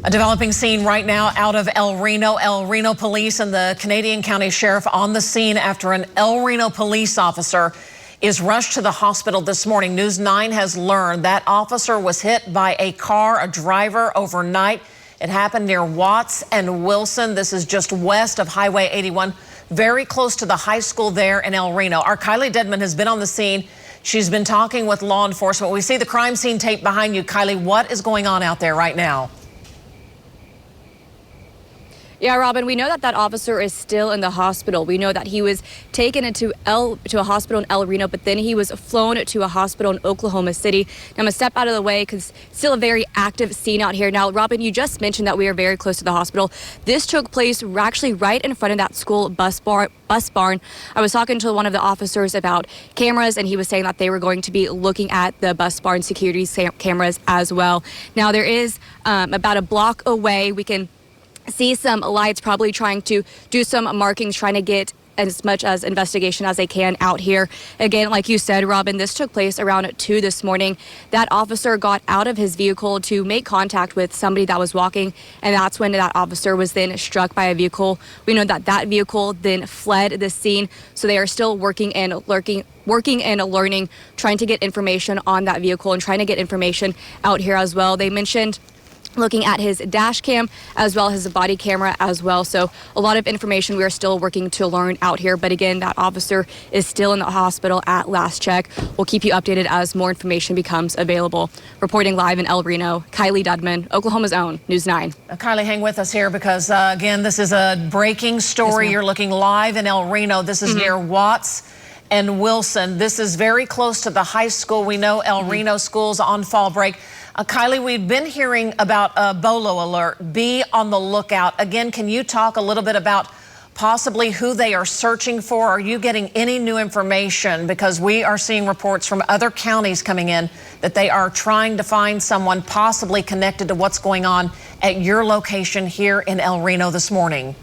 A developing scene right now out of El Reno. El Reno police and the Canadian County Sheriff on the scene after an El Reno police officer is rushed to the hospital this morning. News 9 has learned that officer was hit by a car, a driver, overnight. It happened near Watts and Wilson. This is just west of Highway 81, very close to the high school there in El Reno. Our Kylie Dedman has been on the scene. She's been talking with law enforcement. We see the crime scene tape behind you. Kylie, what is going on out there right now? Yeah, Robin, we know that that officer is still in the hospital. We know that he was taken to a hospital in El Reno, but then he was flown to a hospital in Oklahoma City. Now, I'm going to step out of the way because still a very active scene out here. Now, Robin, you just mentioned that we are very close to the hospital. This took place actually right in front of that school bus barn. I was talking to one of the officers about cameras, and he was saying that they were going to be looking at the bus barn security cameras as well. Now, there is about a block away. We can see some lights probably trying to do some markings, trying to get as much as investigation as they can out here. Again, like you said, Robin, this took place around 2 this morning. That officer got out of his vehicle to make contact with somebody that was walking, and that's when that officer was then struck by a vehicle. We know that that vehicle then fled the scene, so they are still working and learning, trying to get information on that vehicle and trying to get information out here as well. They mentioned looking at his dash cam as well as his body camera as well. So a lot of information we are still working to learn out here. But again, that officer is still in the hospital at last check. We'll keep you updated as more information becomes available. Reporting live in El Reno, Kylie Dedman, Oklahoma's own News 9. Kylie, hang with us here because, again, this is a breaking story. Yes, you're looking live in El Reno. This is near Watts and Wilson. This is very close to the high school. We know El Reno school's on fall break. Kylie, we've been hearing about a BOLO alert. Be on the lookout. Again, can you talk a little bit about possibly who they are searching for? Are you getting any new information? Because we are seeing reports from other counties coming in that they are trying to find someone possibly connected to what's going on at your location here in El Reno this morning.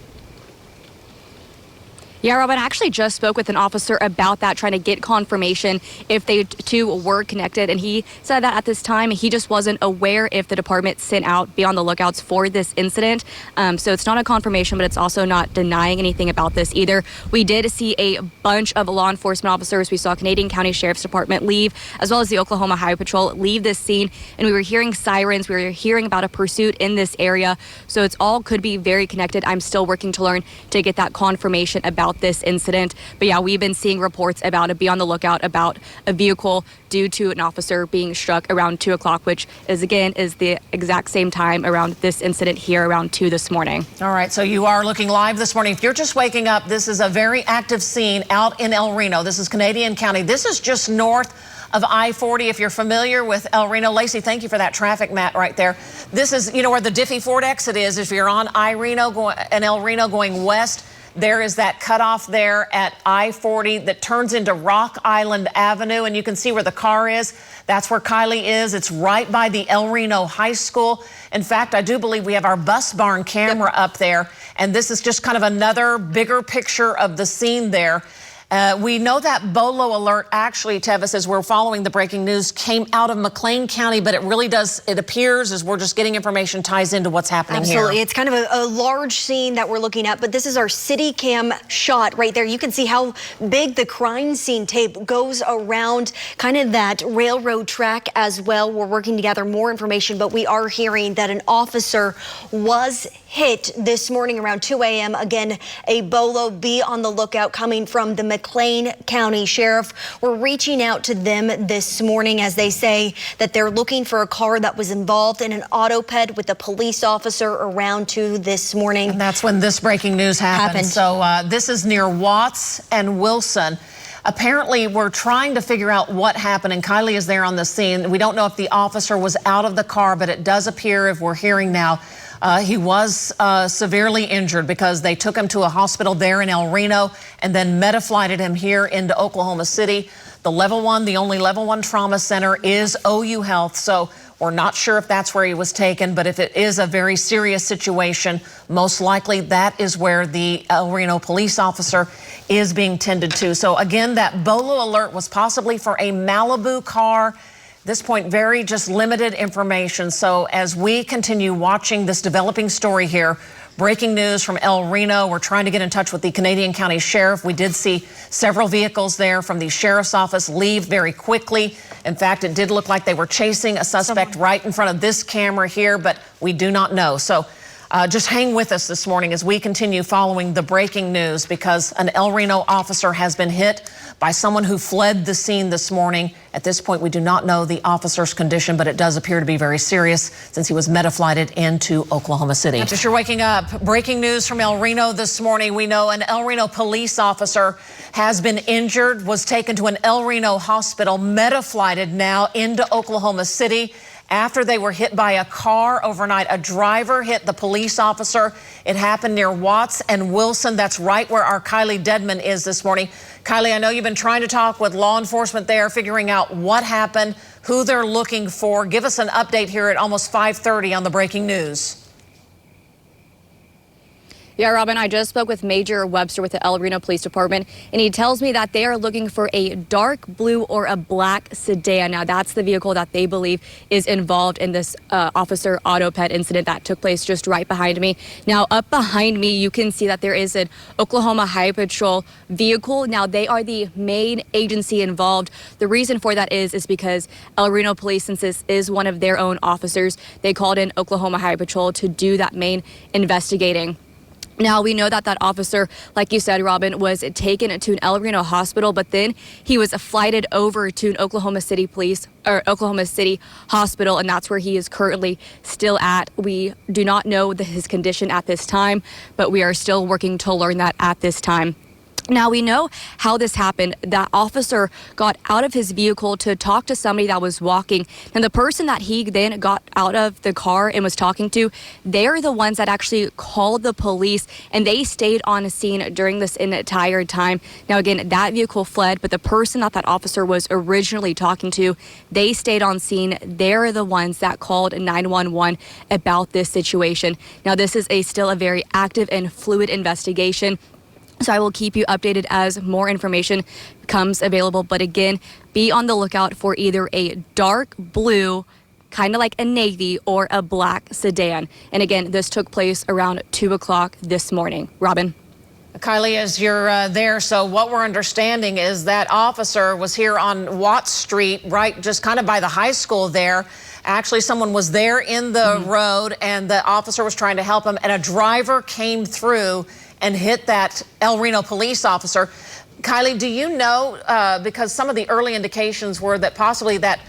Yeah, Robin, I actually just spoke with an officer about that, trying to get confirmation if they two were connected. And he said that at this time, he just wasn't aware if the department sent out be on the lookouts for this incident. So it's not a confirmation, but it's also not denying anything about this either. We did see a bunch of law enforcement officers. We saw Canadian County Sheriff's Department leave, as well as the Oklahoma Highway Patrol leave this scene. And we were hearing sirens. We were hearing about a pursuit in this area. So it's all could be very connected. I'm still working to learn to get that confirmation about this incident. But yeah, we've been seeing reports about it. Be on the lookout about a vehicle due to an officer being struck around 2 o'clock, which is the exact same time around this incident here around 2 this morning. All right, so you are looking live this morning. If you're just waking up, this is a very active scene out in El Reno. This is Canadian County. This is just north of I-40. If you're familiar with El Reno, Lacey, thank you for that traffic map right there. This is, where the Diffie Ford exit is. If you're on I-Reno and El Reno going west, there is that cutoff there at I-40 that turns into Rock Island Avenue, and you can see where the car is. That's where Kylie is. It's right by the El Reno High School. In fact, I do believe we have our bus barn camera up there, and this is just kind of another bigger picture of the scene there. We know that BOLO alert actually, Tevis, as we're following the breaking news, came out of McLean County, but it appears as we're just getting information ties into what's happening here. Absolutely. It's kind of a large scene that we're looking at, but this is our city cam shot right there. You can see how big the crime scene tape goes around kind of that railroad track as well. We're working to gather more information, but we are hearing that an officer was hit this morning around 2 a.m. Again, a BOLO. Be on the lookout coming from the McLean County Sheriff. We're reaching out to them this morning as they say that they're looking for a car that was involved in an auto ped with a police officer around 2 this morning. And that's when this breaking news happened. So this is near Watts and Wilson. Apparently, we're trying to figure out what happened, and Kylie is there on the scene. We don't know if the officer was out of the car, but it does appear, if we're hearing now, he was severely injured because they took him to a hospital there in El Reno and then meta-flighted him here into Oklahoma City. The only level 1 trauma center is OU Health. So we're not sure if that's where he was taken, but if it is a very serious situation, most likely that is where the El Reno police officer is being tended to. So again, that BOLO alert was possibly for a Malibu car. this point, very just limited information. So as we continue watching this developing story here, breaking news from El Reno, we're trying to get in touch with the Canadian County Sheriff. We did see several vehicles there from the Sheriff's Office leave very quickly. In fact, it did look like they were chasing a suspect right in front of this camera here, but we do not know. So just hang with us this morning as we continue following the breaking news, because an El Reno officer has been hit by someone who fled the scene this morning. At this point, we do not know the officer's condition, but it does appear to be very serious since he was meta-flighted into Oklahoma City. Just you're waking up, breaking news from El Reno this morning. We know an El Reno police officer has been injured, was taken to an El Reno hospital, meta-flighted now into Oklahoma City after they were hit by a car overnight. A driver hit the police officer. It happened near Watts and Wilson. That's right where our Kylie Dedman is this morning. Kylie, I know you've been trying to talk with law enforcement there, figuring out what happened, who they're looking for. Give us an update here at almost 5:30 on the breaking news. Yeah, Robin, I just spoke with Major Webster with the El Reno Police Department, and he tells me that they are looking for a dark blue or a black sedan. Now, that's the vehicle that they believe is involved in this officer auto pet incident that took place just right behind me. Now, up behind me, you can see that there is an Oklahoma Highway Patrol vehicle. Now, they are the main agency involved. The reason for that is because El Reno Police, since this is one of their own officers, they called in Oklahoma Highway Patrol to do that main investigating. Now, we know that that officer, like you said, Robin, was taken to an El Reno hospital, but then he was flighted over to an Oklahoma City hospital, and that's where he is currently still at. We do not know his condition at this time, but we are still working to learn that at this time. Now, we know how this happened. That officer got out of his vehicle to talk to somebody that was walking. And the person that he then got out of the car and was talking to, they're the ones that actually called the police, and they stayed on scene during this entire time. Now, again, that vehicle fled, but the person that officer was originally talking to, they stayed on scene. They're the ones that called 911 about this situation. Now, this is still a very active and fluid investigation. So I will keep you updated as more information becomes available. But again, be on the lookout for either a dark blue, kind of like a navy, or a black sedan. And again, this took place around 2 o'clock this morning. Robin. Kylie, as you're there, so what we're understanding is that officer was here on Watt Street, right, just kind of by the high school there. Actually, someone was there in the road, and the officer was trying to help him, and a driver came through and hit that El Reno police officer. Kylie, do you know, because some of the early indications were that possibly that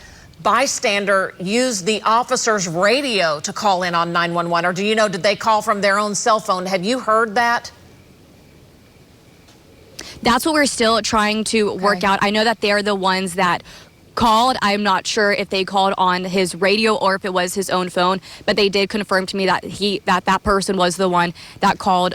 bystander used the officer's radio to call in on 911, or do you know, did they call from their own cell phone? Have you heard that? That's what we're still trying to work out. I know that they're the ones that called. I'm not sure if they called on his radio or if it was his own phone, but they did confirm to me that that person was the one that called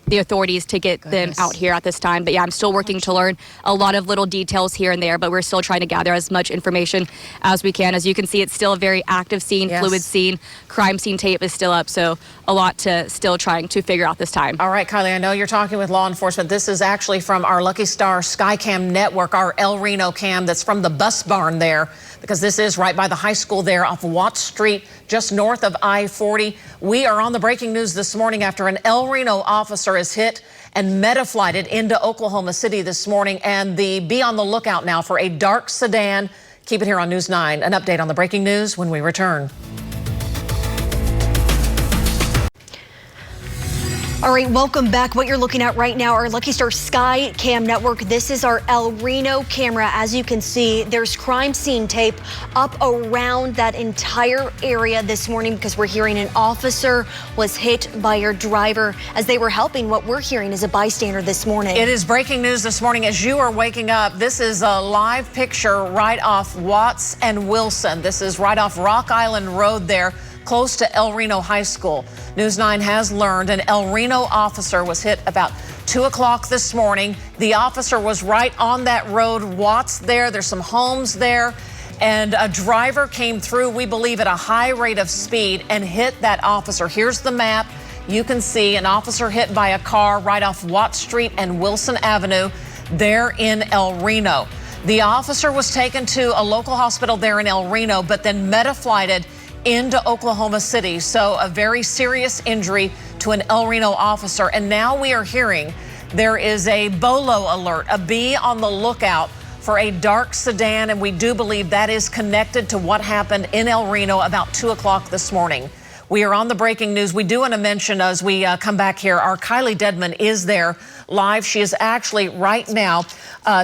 the authorities to get them out here at this time. But yeah, I'm still working to learn a lot of little details here and there, but we're still trying to gather as much information as we can. As you can see, it's still a very active scene, fluid scene. Crime scene tape is still up, so a lot to still trying to figure out this time. All right, Kylie, I know you're talking with law enforcement. This is actually from our Lucky Star Skycam network, our El Reno cam that's from the bus barn there, because this is right by the high school there off Watt Street, just north of I-40. We are on the breaking news this morning after an El Reno officer is hit and meta-flighted into Oklahoma City this morning, and be on the lookout now for a dark sedan. Keep it here on News 9. An update on the breaking news when we return. All right, welcome back. What you're looking at right now, our Lucky Star Sky Cam network. This is our El Reno camera. As you can see, there's crime scene tape up around that entire area this morning because we're hearing an officer was hit by your driver as they were helping. What we're hearing is a bystander this morning. It is breaking news this morning as you are waking up. This is a live picture right off Watts and Wilson. This is right off Rock Island Road there, close to El Reno High School. News 9 has learned an El Reno officer was hit about 2 o'clock this morning. The officer was right on that road, Watts there. There's some homes there. And a driver came through, we believe, at a high rate of speed and hit that officer. Here's the map. You can see an officer hit by a car right off Watt Street and Wilson Avenue there in El Reno. The officer was taken to a local hospital there in El Reno, but then meta-flighted into Oklahoma City. So a very serious injury to an El Reno officer. And now we are hearing there is a BOLO alert, be on the lookout for a dark sedan. And we do believe that is connected to what happened in El Reno about 2 o'clock this morning. We are on the breaking news. We do want to mention as we come back here, our Kylie Dedman is there live. She is actually right now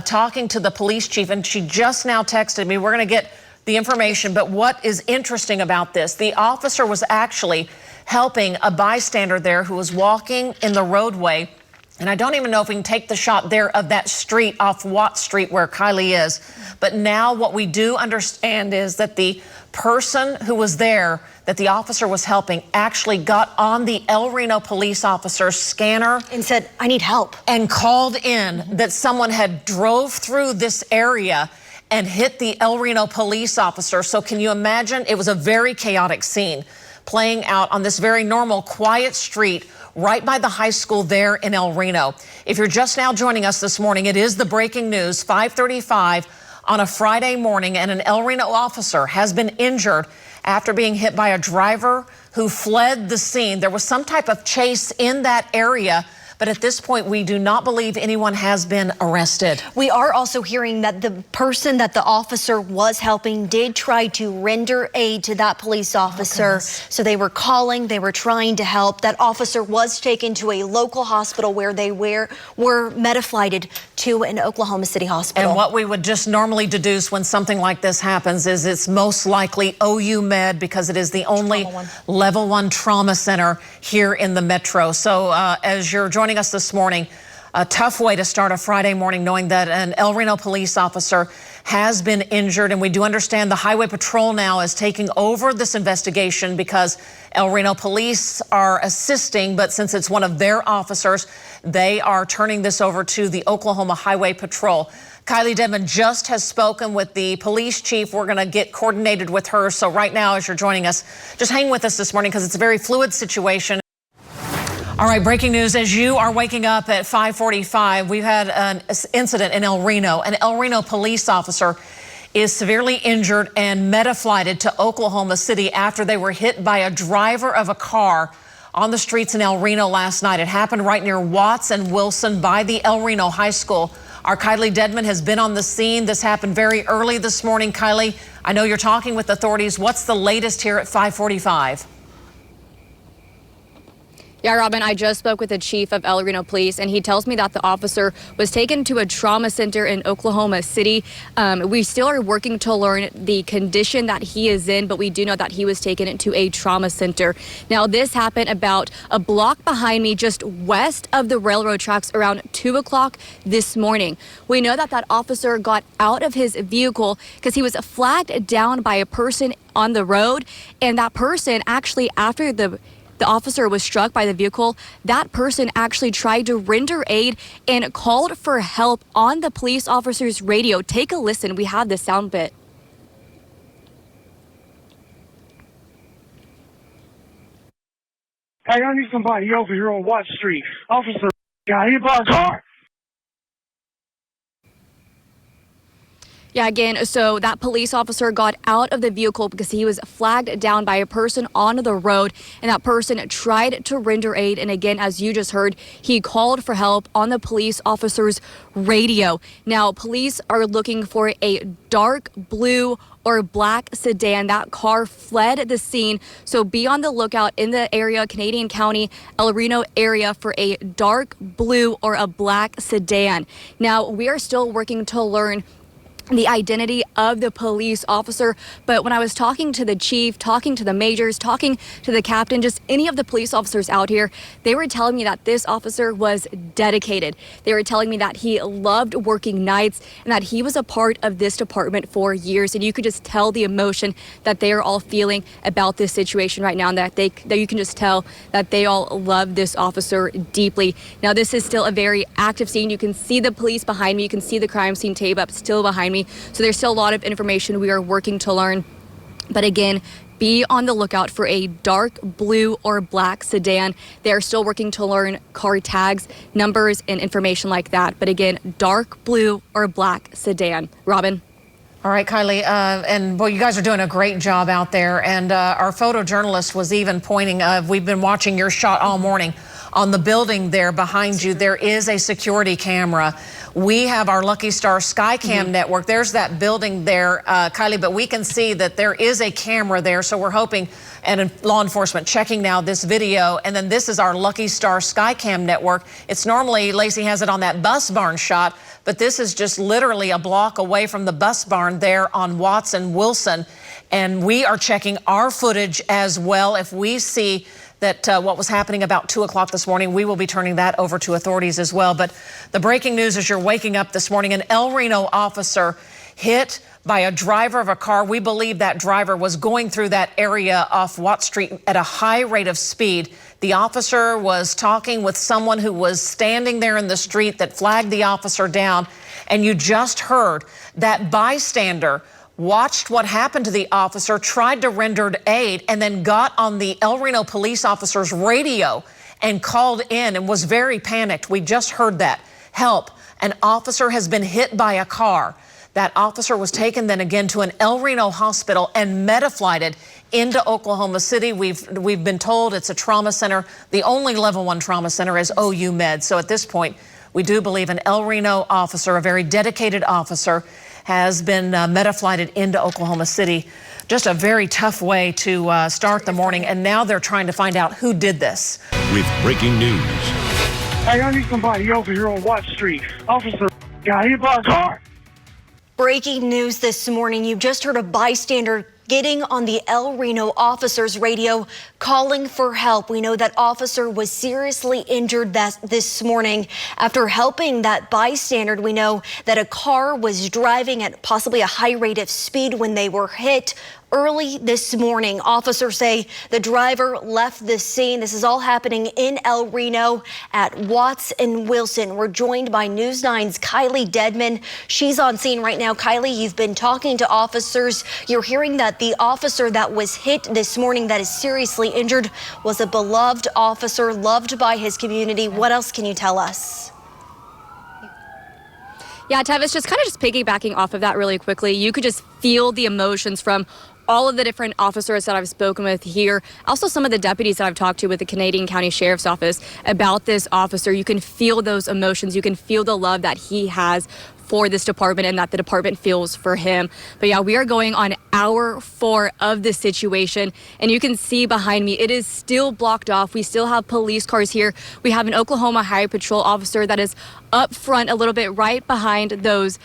talking to the police chief, and she just now texted me. We're going to get the information, but what is interesting about this, the officer was actually helping a bystander there who was walking in the roadway. And I don't even know if we can take the shot there of that street off Watt Street where Kylie is. But now what we do understand is that the person who was there that the officer was helping actually got on the El Reno police officer's scanner and said, I need help, and called in that someone had drove through this area and hit the El Reno police officer. So can you imagine? It was a very chaotic scene playing out on this very normal, quiet street right by the high school there in El Reno. If you're just now joining us this morning, it is the breaking news, 5:35 on a Friday morning, and an El Reno officer has been injured after being hit by a driver who fled the scene. There was some type of chase in that area, but at this point, we do not believe anyone has been arrested. We are also hearing that the person that the officer was helping did try to render aid to that police officer. So they were calling, they were trying to help. That officer was taken to a local hospital where they were meta-flighted to an Oklahoma City hospital. And what we would just normally deduce when something like this happens is it's most likely OU Med, because it is the only level 1 trauma center here in the metro. So as you're joining us this morning, a tough way to start a Friday morning knowing that an El Reno police officer has been injured. And we do understand the Highway Patrol now is taking over this investigation because El Reno police are assisting, but since it's one of their officers, they are turning this over to the Oklahoma Highway Patrol. Kylie Dedman just has spoken with the police chief. We're going to get coordinated with her. So right now, as you're joining us, just hang with us this morning because it's a very fluid situation. All right, breaking news. As you are waking up at 5:45, we've had an incident in El Reno. An El Reno police officer is severely injured and meta-flighted to Oklahoma City after they were hit by a driver of a car on the streets in El Reno last night. It happened right near Watts and Wilson by the El Reno High School. Our Kylie Dedman has been on the scene. This happened very early this morning. Kylie, I know you're talking with authorities. What's the latest here at 5:45? Yeah, Robin, I just spoke with the chief of El Reno Police, and he tells me that the officer was taken to a trauma center in Oklahoma City. We still are working to learn the condition that he is in, but we do know that he was taken to a trauma center. Now, this happened about a block behind me, just west of the railroad tracks, around 2 o'clock this morning. We know that that officer got out of his vehicle because he was flagged down by a person on the road, and that person actually, after the officer was struck by the vehicle, that person actually tried to render aid and called for help on the police officer's radio. Take a listen. We have the sound bit. Hey, I need somebody over here on Watt Street. Officer got hit by a car. Yeah, again, so that police officer got out of the vehicle because he was flagged down by a person on the road, and that person tried to render aid. And again, as you just heard, he called for help on the police officer's radio. Now, police are looking for a dark blue or black sedan. That car fled the scene, so be on the lookout in the area, Canadian County, El Reno area, for a dark blue or a black sedan. Now, we are still working to learn the identity of the police officer, but when I was talking to the chief, talking to the majors, talking to the captain, just any of the police officers out here, they were telling me that this officer was dedicated. They were telling me that he loved working nights and that he was a part of this department for years, and you could just tell the emotion that they are all feeling about this situation right now, and that you can just tell that they all love this officer deeply. Now, this is still a very active scene. You can see the police behind me. You can see the crime scene tape up still behind me. So there's still a lot of information we are working to learn. But again, be on the lookout for a dark blue or black sedan. They are still working to learn car tags, numbers, and information like that. But again, dark blue or black sedan. Robin? All right, Kylie, and boy, you guys are doing a great job out there. And our photojournalist was even pointing, we've been watching your shot all morning. On the building there behind you, there is a security camera. We have our Lucky Star Skycam network. There's that building there, Kylie, but we can see that there is a camera there. So we're hoping, and law enforcement checking now this video. And then this is our Lucky Star Skycam network. It's normally, Lacey has it on that bus barn shot, but this is just literally a block away from the bus barn there on Watts and Wilson. And we are checking our footage as well. If we see that what was happening about 2 o'clock this morning, we will be turning that over to authorities as well. But the breaking news as you're waking up this morning, an El Reno officer hit by a driver of a car. We believe that driver was going through that area off Watt Street at a high rate of speed. The officer was talking with someone who was standing there in the street that flagged the officer down. And you just heard that bystander watched what happened to the officer, tried to render aid, and then got on the El Reno police officer's radio and called in and was very panicked. We just heard that. Help, an officer has been hit by a car. That officer was taken then again to an El Reno hospital and meta-flighted into Oklahoma City. We've been told it's a trauma center. The only level 1 trauma center is OU Med. So at this point, we do believe an El Reno officer, a very dedicated officer, has been meta-flighted into Oklahoma City. Just a very tough way to start the morning. And now they're trying to find out who did this. With breaking news. Hey, I need somebody over here on Watt Street. Officer got hit by a car. Breaking news this morning. You just heard a bystander getting on the El Reno officer's radio, calling for help. We know that officer was seriously injured this morning. After helping that bystander, we know that a car was driving at possibly a high rate of speed when they were hit. Early this morning, officers say the driver left the scene. This is all happening in El Reno at Watts and Wilson. We're joined by News 9's Kylie Dedman. She's on scene right now. Kylie, you've been talking to officers. You're hearing that the officer that was hit this morning that is seriously injured was a beloved officer, loved by his community. What else can you tell us? Yeah, Tevis, just piggybacking off of that really quickly, you could just feel the emotions from all of the different officers that I've spoken with here, also some of the deputies that I've talked to with the Canadian County Sheriff's Office about this officer. You can feel those emotions. You can feel the love that he has for this department and that the department feels for him. But yeah, we are going on hour 4 of this situation, and you can see behind me, it is still blocked off. We still have police cars here. We have an Oklahoma Highway Patrol officer that is up front a little bit right behind those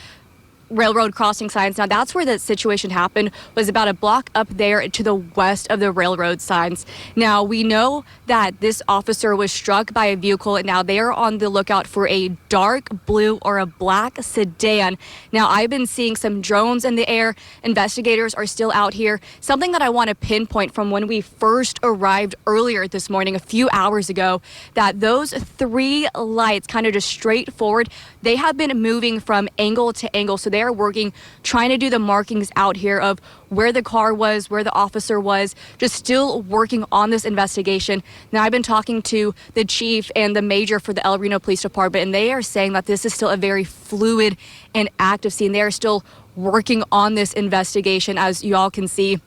railroad crossing signs. Now that's where the situation happened, was about a block up there to the west of the railroad signs. Now we know that this officer was struck by a vehicle, and now they are on the lookout for a dark blue or a black sedan. Now I've been seeing some drones in the air. Investigators are still out here. Something that I want to pinpoint from when we first arrived earlier this morning, a few hours ago, that those 3 lights kind of just straight forward, they have been moving from angle to angle. So they are working, trying to do the markings out here of where the car was, where the officer was, just still working on this investigation. Now, I've been talking to the chief and the major for the El Reno Police Department, and they are saying that this is still a very fluid and active scene. They are still working on this investigation, as you all can see.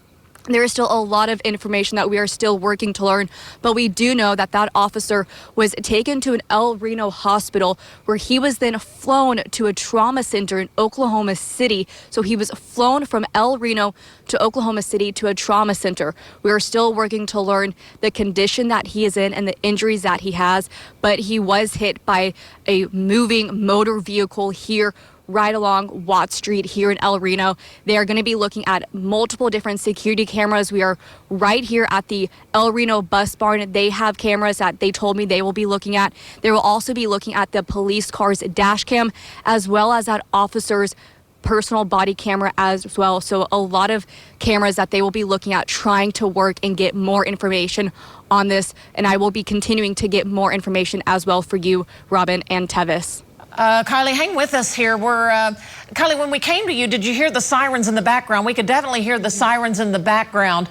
There is still a lot of information that we are still working to learn, but we do know that that officer was taken to an El Reno hospital where he was then flown to a trauma center in Oklahoma City. So he was flown from El Reno to Oklahoma City to a trauma center. We are still working to learn the condition that he is in and the injuries that he has, but he was hit by a moving motor vehicle here right along Watt Street here in El Reno. They are going to be looking at multiple different security cameras. We are right here at the El Reno bus barn. They have cameras that they told me they will be looking at. They will also be looking at the police car's dash cam, as well as that officer's personal body camera as well. So a lot of cameras that they will be looking at, trying to work and get more information on this. And I will be continuing to get more information as well for you, Robin and Tevis. Kylie, hang with us here. Kylie, when we came to you, did you hear the sirens in the background? We could definitely hear the sirens in the background.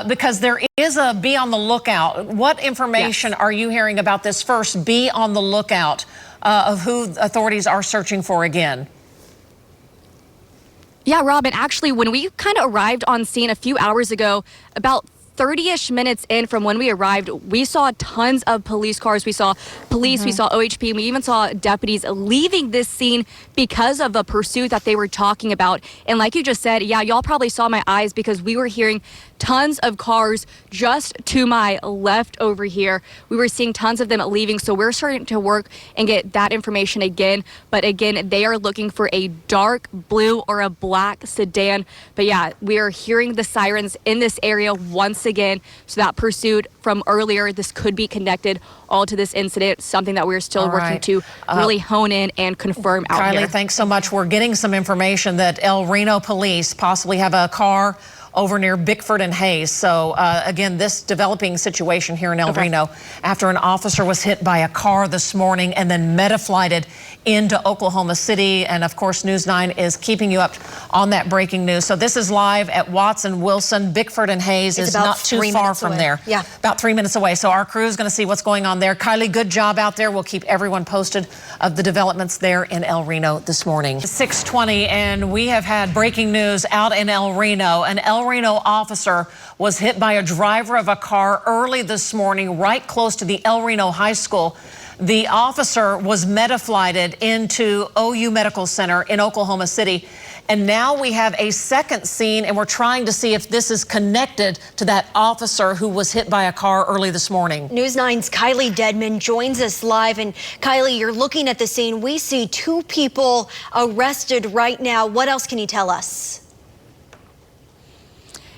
because there is a be on the lookout. What information are you hearing about this first be on the lookout of who authorities are searching for again? Yeah, Robin, actually, when we kind of arrived on scene a few hours ago, about 30-ish minutes in from when we arrived, we saw tons of police cars. We saw police, we saw OHP, and we even saw deputies leaving this scene because of a pursuit that they were talking about. And like you just said, yeah, y'all probably saw my eyes because we were hearing tons of cars just to my left over here. We were seeing tons of them leaving, so we're starting to work and get that information again. But again, they are looking for a dark blue or a black sedan. But yeah, we are hearing the sirens in this area once again. So that pursuit from earlier, this could be connected all to this incident, something that we're still working to really hone in and confirm out here. Kylie, thanks so much. We're getting some information that El Reno police possibly have a car over near Bickford and Hayes. So again, this developing situation here in El Reno after an officer was hit by a car this morning and then meta-flighted into Oklahoma City. And of course, News 9 is keeping you up on that breaking news. So this is live at Watts and Wilson. Bickford and Hayes is not too far from there. Yeah. About 3 minutes away. So our crew is going to see what's going on there. Kylie, good job out there. We'll keep everyone posted of the developments there in El Reno this morning. 6:20, and we have had breaking news out in El Reno. An El Reno officer was hit by a driver of a car early this morning right close to the El Reno High School. The officer was meta-flighted into OU Medical Center in Oklahoma City. And now we have a second scene, and we're trying to see if this is connected to that officer who was hit by a car early this morning. News 9's Kylie Dedman joins us live. And Kylie, you're looking at the scene. We see 2 people arrested right now. What else can you tell us?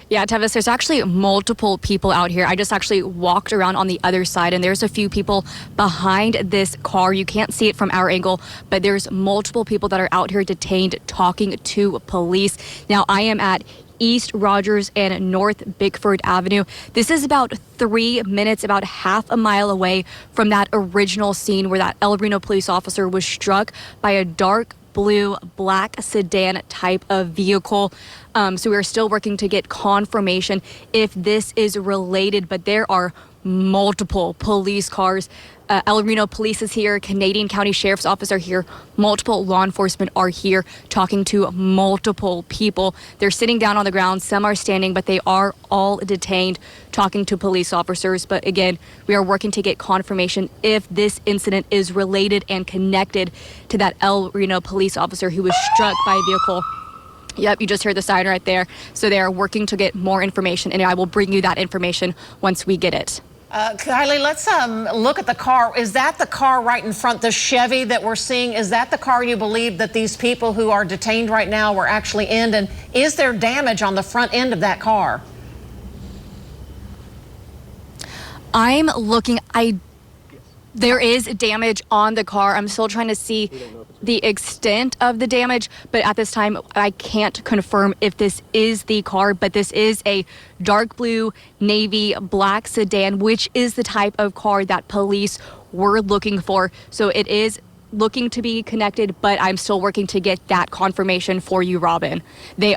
Yeah, Tevis, there's actually multiple people out here. I just actually walked around on the other side, and there's a few people behind this car. You can't see it from our angle, but there's multiple people that are out here detained talking to police. Now, I am at East Rogers and North Bickford Avenue. This is about 3 minutes, about half a mile away from that original scene where that El Reno police officer was struck by a dark blue, black sedan type of vehicle. So we're still working to get confirmation if this is related, but there are multiple police cars. El Reno Police is here, Canadian County Sheriff's Office are here, multiple law enforcement are here talking to multiple people. They're sitting down on the ground, some are standing, but they are all detained talking to police officers. But again, we are working to get confirmation if this incident is related and connected to that El Reno police officer who was struck by a vehicle. Yep, you just heard the siren right there. So they are working to get more information, and I will bring you that information once we get it. Kylie, let's look at the car. Is that the car right in front, the Chevy that we're seeing? Is that the car you believe that these people who are detained right now were actually in? And is there damage on the front end of that car? I'm looking, there is damage on the car. I'm still trying to see the extent of the damage, but at this time, I can't confirm if this is the car, but this is a dark blue, navy, black sedan, which is the type of car that police were looking for. So it is looking to be connected, but I'm still working to get that confirmation for you, Robin.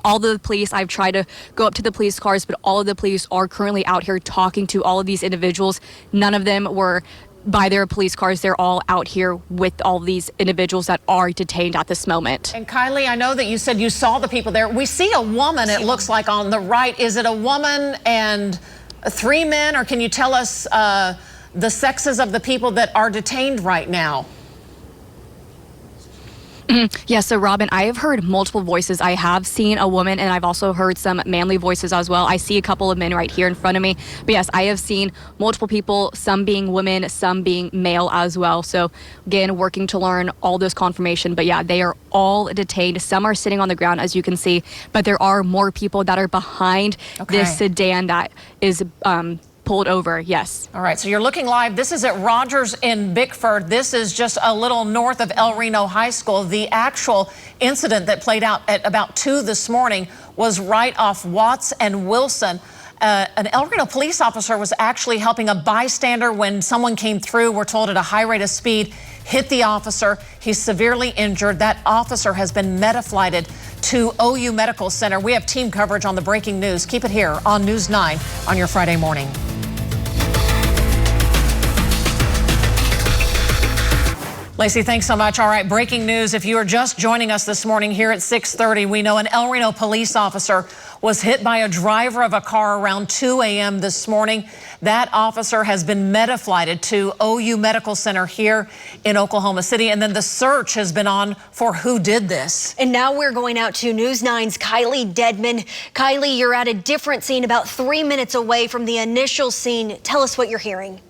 All the police, I've tried to go up to the police cars, but all of the police are currently out here talking to all of these individuals. None of them were by their police cars. They're all out here with all these individuals that are detained at this moment. And Kylie, I know that you said you saw the people there. We see a woman, it looks like, on the right. Is it a woman and 3 men, or can you tell us the sexes of the people that are detained right now? Yeah, so Robin, I have heard multiple voices. I have seen a woman, and I've also heard some manly voices as well. I see a couple of men right here in front of me. But yes, I have seen multiple people, some being women, some being male as well. So again, working to learn all this confirmation. But yeah, they are all detained. Some are sitting on the ground, as you can see, but there are more people that are behind this sedan that is pulled over, yes. All right, so you're looking live. This is at Rogers in Bickford. This is just a little north of El Reno High School. The actual incident that played out at about 2 this morning was right off Watts and Wilson. An El Reno police officer was actually helping a bystander when someone came through, we're told, at a high rate of speed, hit the officer. He's severely injured. That officer has been meta-flighted to OU Medical Center. We have team coverage on the breaking news. Keep it here on News 9 on your Friday morning. Lacey, thanks so much. All right, breaking news. If you are just joining us this morning here at 6:30, we know an El Reno police officer was hit by a driver of a car around 2 a.m. this morning. That officer has been meta-flighted to OU Medical Center here in Oklahoma City. And then the search has been on for who did this. And now we're going out to News 9's Kylie Dedman. Kylie, you're at a different scene about 3 minutes away from the initial scene. Tell us what you're hearing.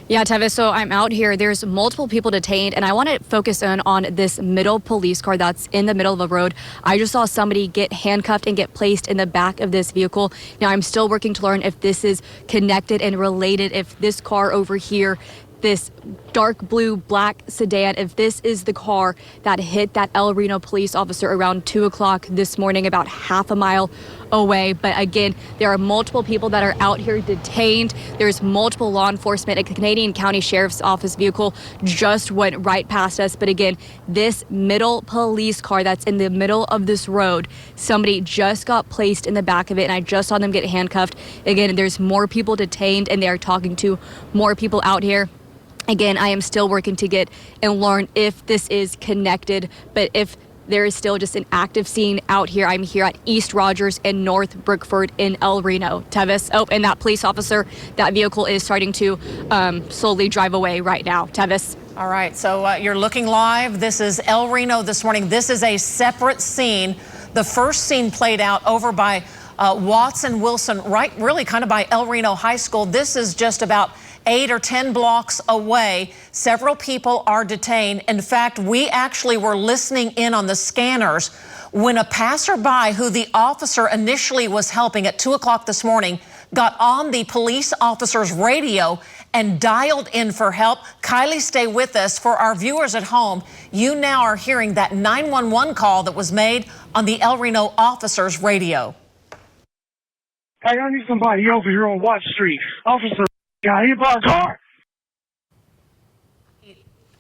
Yeah, Tevis, so I'm out here. There's multiple people detained, and I want to focus in on this middle police car that's in the middle of the road. I just saw somebody get handcuffed and get placed in the back of this vehicle. Now, I'm still working to learn if this is connected and related, if this car over here, this dark blue black sedan, if this is the car that hit that El Reno police officer around 2 o'clock this morning, about half a mile away. But again, there are multiple people that are out here detained. There's multiple law enforcement. A Canadian County Sheriff's Office vehicle just went right past us. But again, this middle police car that's in the middle of this road, somebody just got placed in the back of it, and I just saw them get handcuffed. Again, there's more people detained, and they are talking to more people out here. Again, I am still working to get and learn if this is connected, but if there is still just an active scene out here. I'm here at East Rogers and North Brookford in El Reno. Tevis, oh, and that police officer, that vehicle is starting to slowly drive away right now. Tevis. All right, so you're looking live. This is El Reno this morning. This is a separate scene. The first scene played out over by Watts and Wilson, right, really kind of by El Reno High School. This is just about 8 or 10 blocks away. Several people are detained. In fact, we actually were listening in on the scanners when a passerby who the officer initially was helping at 2 o'clock this morning got on the police officer's radio and dialed in for help. Kylie, stay with us. For our viewers at home, you now are hearing that 911 call that was made on the El Reno officer's radio. Hey, I need somebody over here on Watts Street. Officer got hit by a car.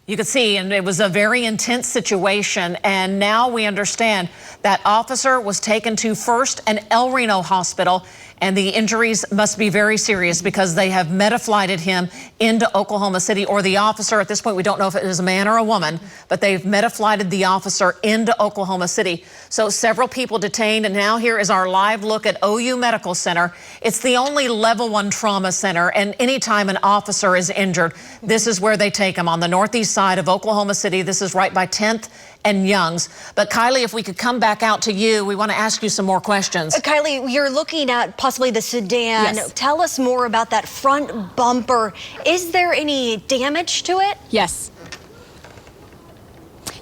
You could see, and it was a very intense situation, and now we understand that officer was taken to first an El Reno hospital, and the injuries must be very serious because they have meta-flighted him into Oklahoma City, or the officer, at this point we don't know if it is a man or a woman, but they've meta-flighted the officer into Oklahoma City. So several people detained, and now here is our live look at OU Medical Center. It's the only level 1 trauma center, and anytime an officer is injured, this is where they take him, on the northeast side of Oklahoma City. This is right by 10th and Youngs. But Kylie, if we could come back out to you, we want to ask you some more questions. Kylie, you're looking at possibly the sedan. Yes. Tell us more about that front bumper. Is there any damage to it? Yes.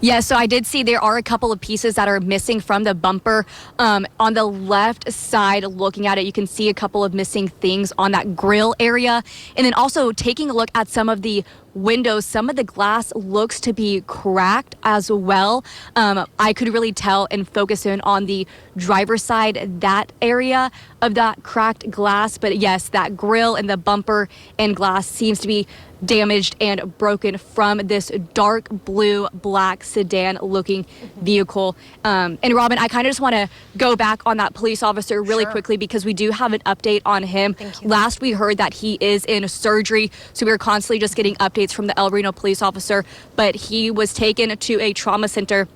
Yeah, so I did see there are a couple of pieces that are missing from the bumper. On the left side, looking at it, you can see a couple of missing things on that grill area. And then also taking a look at some of the windows, some of the glass looks to be cracked as well. I could really tell and focus in on the driver's side, that area of that cracked glass. But yes, that grill and the bumper and glass seems to be damaged and broken from this dark blue black sedan looking vehicle. And Robin, I kind of just want to go back on that police officer really quickly because we do have an update on him. Last we heard that he is in surgery, so we were constantly just getting updates from the El Reno police officer, but he was taken to a trauma center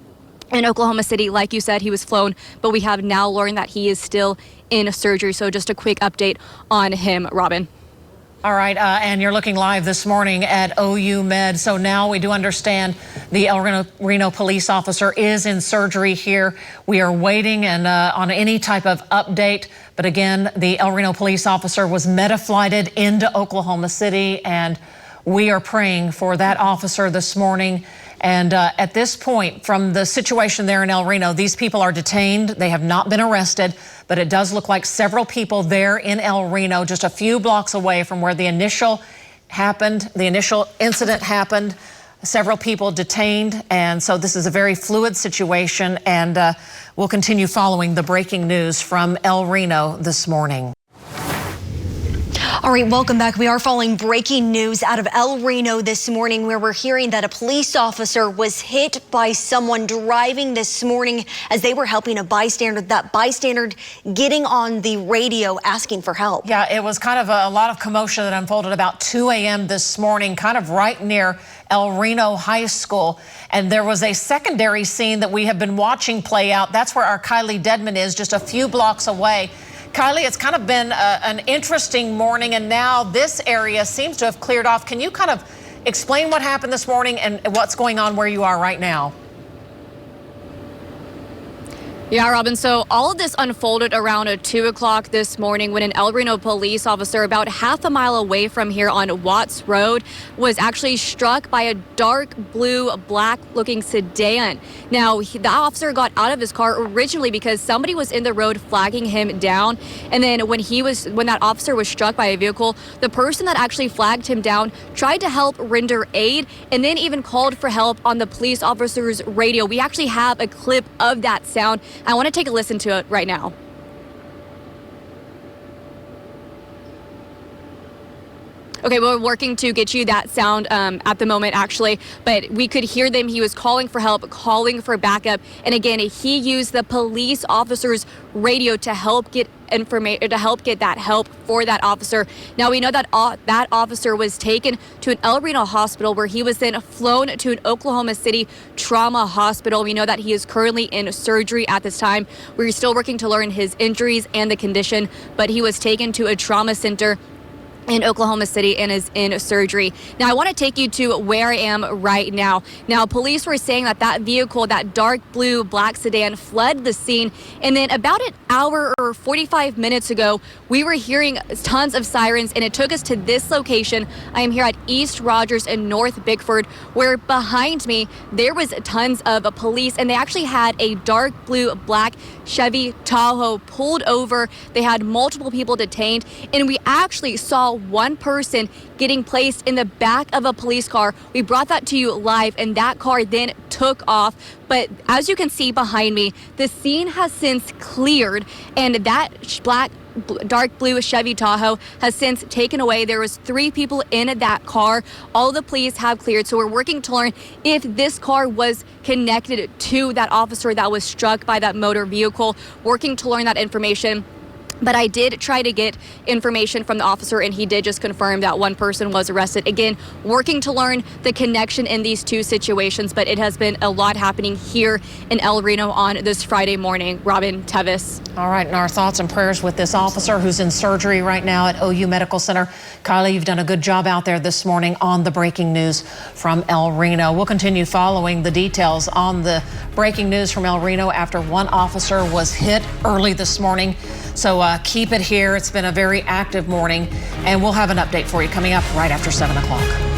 in Oklahoma City. Like you said, he was flown, but we have now learned that he is still in surgery. So just a quick update on him, Robin. All right, and you're looking live this morning at OU Med. So now we do understand the El Reno police officer is in surgery here. We are waiting and on any type of update. But again, the El Reno police officer was meta-flighted into Oklahoma City, and we are praying for that officer this morning. And at this point, from the situation there in El Reno, these people are detained. They have not been arrested, but it does look like several people there in El Reno, just a few blocks away from where the initial incident happened. Several people detained, and so this is a very fluid situation, and we'll continue following the breaking news from El Reno this morning. All All right, welcome back. We are following breaking news out of El Reno this morning, where we're hearing that a police officer was hit by someone driving this morning as they were helping a bystander. That bystander getting on the radio asking for help. Yeah, it was kind of a lot of commotion that unfolded about 2 a.m. this morning, kind of right near El Reno High School. And there was a secondary scene that we have been watching play out. That's where our Kylie Dedman is, just a few blocks away. Kylie, it's kind of been an interesting morning, and now this area seems to have cleared off. Can you kind of explain what happened this morning and what's going on where you are right now? Yeah, Robin, so all of this unfolded around 2 o'clock this morning when an El Reno police officer about half a mile away from here on Watts Road was actually struck by a dark blue, black-looking sedan. Now, the officer got out of his car originally because somebody was in the road flagging him down, and then when that officer was struck by a vehicle, the person that actually flagged him down tried to help render aid and then even called for help on the police officer's radio. We actually have a clip of that sound. I want to take a listen to it right now. Okay, we're working to get you that sound at the moment, actually, but we could hear them. He was calling for help, calling for backup, and again, he used the police officer's radio to help get information, to help get that help for that officer. Now, we know that that officer was taken to an El Reno hospital where he was then flown to an Oklahoma City trauma hospital. We know that he is currently in surgery at this time. We're still working to learn his injuries and the condition, but he was taken to a trauma center in Oklahoma City and is in surgery. Now, I want to take you to where I am right now. Now, police were saying that that vehicle, that dark blue black sedan, fled the scene. And then about an hour or 45 minutes ago, we were hearing tons of sirens, and it took us to this location. I am here at East Rogers and North Bickford, where behind me, there was tons of police, and they actually had a dark blue black Chevy Tahoe pulled over. They had multiple people detained, and we actually saw one person getting placed in the back of a police car. We brought that to you live, and that car then took off. But as you can see behind me, the scene has since cleared, and that dark blue Chevy Tahoe has since taken away. There was 3 people in that car. All the police have cleared, so we're working to learn if this car was connected to that officer that was struck by that motor vehicle, working to learn that information. But I did try to get information from the officer, and he did just confirm that one person was arrested. Again, working to learn the connection in these two situations, but it has been a lot happening here in El Reno on this Friday morning. Robin, Tevis. All right, and our thoughts and prayers with this officer who's in surgery right now at OU Medical Center. Kylie, you've done a good job out there this morning on the breaking news from El Reno. We'll continue following the details on the breaking news from El Reno after one officer was hit early this morning. So keep it here. It's been a very active morning, and we'll have an update for you coming up right after 7 o'clock.